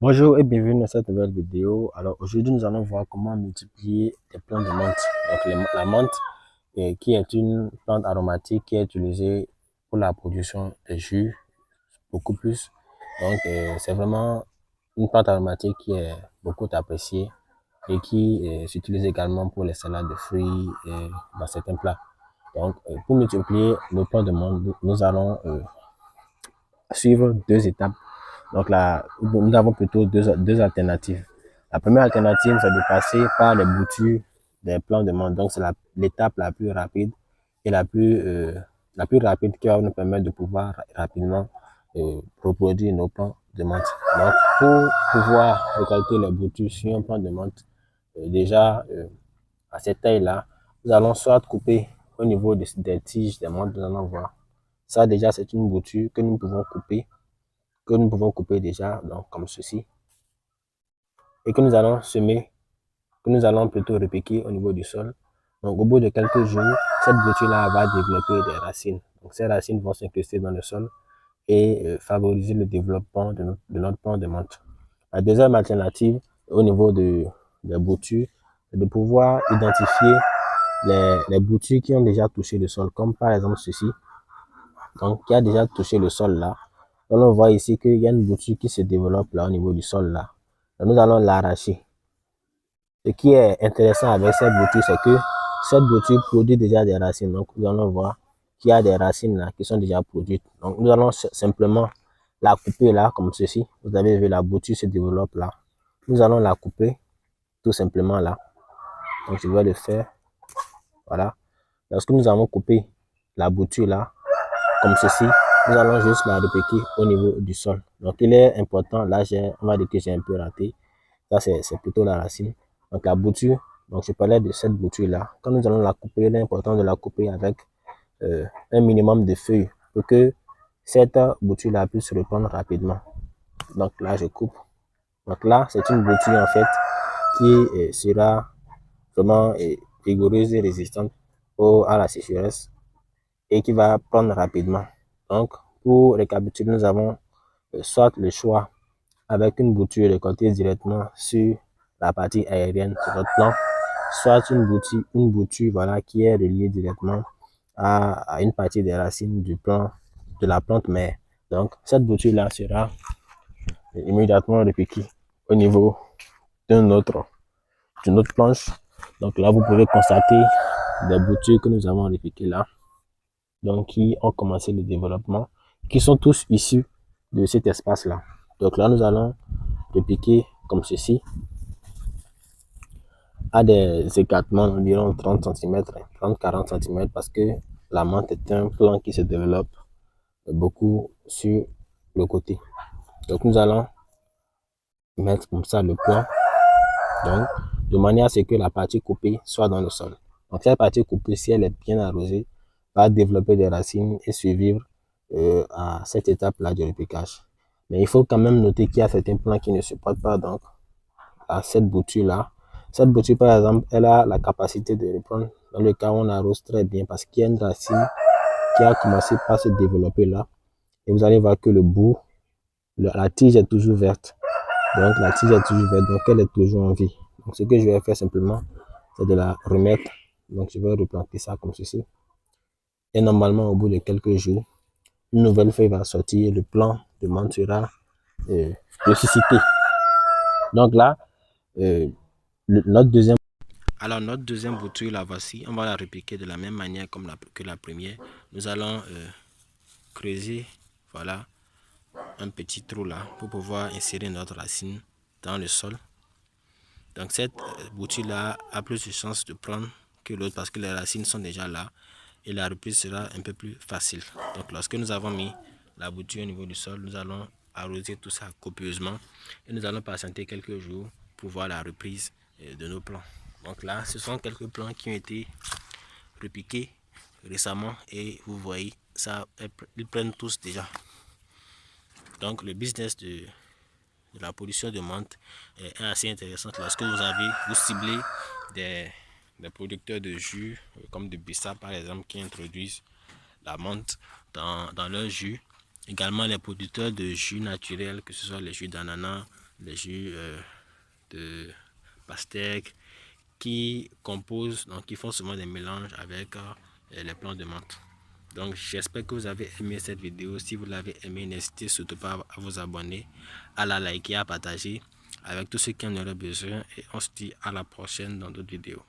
Bonjour et bienvenue dans cette nouvelle vidéo. Alors aujourd'hui nous allons voir comment multiplier les plantes de menthe. Donc la menthe qui est une plante aromatique qui est utilisée pour la production de jus beaucoup plus. Donc c'est vraiment une plante aromatique qui est beaucoup appréciée et qui s'utilise également pour les salades de fruits et dans certains plats. Donc pour multiplier nos plantes de menthe, nous allons suivre deux étapes. Donc là, nous avons plutôt deux alternatives. La première alternative, c'est de passer par les boutures des plants de menthe. Donc c'est l'étape la plus rapide et la plus rapide qui va nous permettre de pouvoir rapidement reproduire nos plants de menthe. Donc pour pouvoir récolter les boutures sur un plant de menthe, déjà à cette taille-là, nous allons soit couper au niveau des tiges des menthes, nous allons voir. Ça déjà c'est une bouture que nous pouvons couper déjà, donc comme ceci, et que nous allons semer, que nous allons plutôt repiquer au niveau du sol. Donc au bout de quelques jours, cette bouture-là va développer des racines. Donc ces racines vont s'incruster dans le sol et favoriser le développement de notre plant de menthe. La deuxième alternative au niveau des boutures, c'est de pouvoir identifier les boutures qui ont déjà touché le sol, comme par exemple ceci, donc qui a déjà touché le sol là. Donc, on voit ici qu'il y a une bouture qui se développe là au niveau du sol là. Donc, nous allons l'arracher. Ce qui est intéressant avec cette bouture, c'est que cette bouture produit déjà des racines. Donc nous allons voir qu'il y a des racines là qui sont déjà produites. Donc nous allons simplement la couper là comme ceci. Vous avez vu la bouture se développe là. Nous allons la couper tout simplement là. Donc je vais le faire. Voilà. Lorsque nous avons coupé la bouture là, comme ceci, nous allons juste la repiquer au niveau du sol. Donc il est important, là on va dire que j'ai un peu raté. Ça c'est plutôt la racine. Donc la bouture, donc je parlais de cette bouture là. Quand nous allons la couper, il est important de la couper avec un minimum de feuilles pour que cette bouture là puisse se répandre rapidement. Donc là je coupe. Donc là c'est une bouture en fait qui sera vraiment vigoureuse et résistante à la sécheresse et qui va prendre rapidement. Donc, pour récapituler, nous avons soit le choix avec une bouture récoltée directement sur la partie aérienne de notre plant, soit une bouture voilà, qui est reliée directement à une partie des racines du plant, de la plante mère. Donc, cette bouture-là sera immédiatement repiquée au niveau d'une autre planche. Donc là, vous pouvez constater des boutures que nous avons repiquées là, donc qui ont commencé le développement, qui sont tous issus de cet espace-là. Donc là, nous allons repiquer comme ceci, à des écartements d'environ 30 cm, 30-40 cm, parce que la menthe est un plant qui se développe beaucoup sur le côté. Donc nous allons mettre comme ça le plant, donc de manière à ce que la partie coupée soit dans le sol. Donc cette partie coupée, si elle est bien arrosée, va développer des racines et survivre à cette étape-là du repiquage. Mais il faut quand même noter qu'il y a certains plants qui ne supportent pas donc à cette bouture-là. Cette bouture, par exemple, elle a la capacité de reprendre dans le cas où on arrose très bien parce qu'il y a une racine qui a commencé par se développer là. Et vous allez voir que le bout, la tige est toujours verte. Donc la tige est toujours verte, donc elle est toujours en vie. Donc ce que je vais faire simplement, c'est de la remettre. Donc je vais replanter ça comme ceci. Et normalement, au bout de quelques jours, une nouvelle feuille va sortir, le plant de menthe sera ressuscité. Donc là, notre deuxième. Alors notre deuxième bouture, la voici. On va la repiquer de la même manière que la première. Nous allons creuser, voilà, un petit trou là pour pouvoir insérer notre racine dans le sol. Donc cette bouture là a plus de chances de prendre que l'autre parce que les racines sont déjà là et la reprise sera un peu plus facile. Donc lorsque nous avons mis la bouture au niveau du sol, nous allons arroser tout ça copieusement et nous allons patienter quelques jours pour voir la reprise de nos plants. Donc là, ce sont quelques plants qui ont été repiqués récemment et vous voyez, ça, ils prennent tous déjà. Donc le business de la production de menthe est assez intéressante lorsque vous ciblez des producteurs de jus comme de Bissap par exemple qui introduisent la menthe dans leur jus. Également les producteurs de jus naturels, que ce soit les jus d'ananas, les jus de pastèque qui composent, donc qui font souvent des mélanges avec les plantes de menthe. Donc j'espère que vous avez aimé cette vidéo. Si vous l'avez aimé, n'hésitez surtout pas à vous abonner, à la liker, à partager avec tous ceux qui en auraient besoin. Et on se dit à la prochaine dans d'autres vidéos.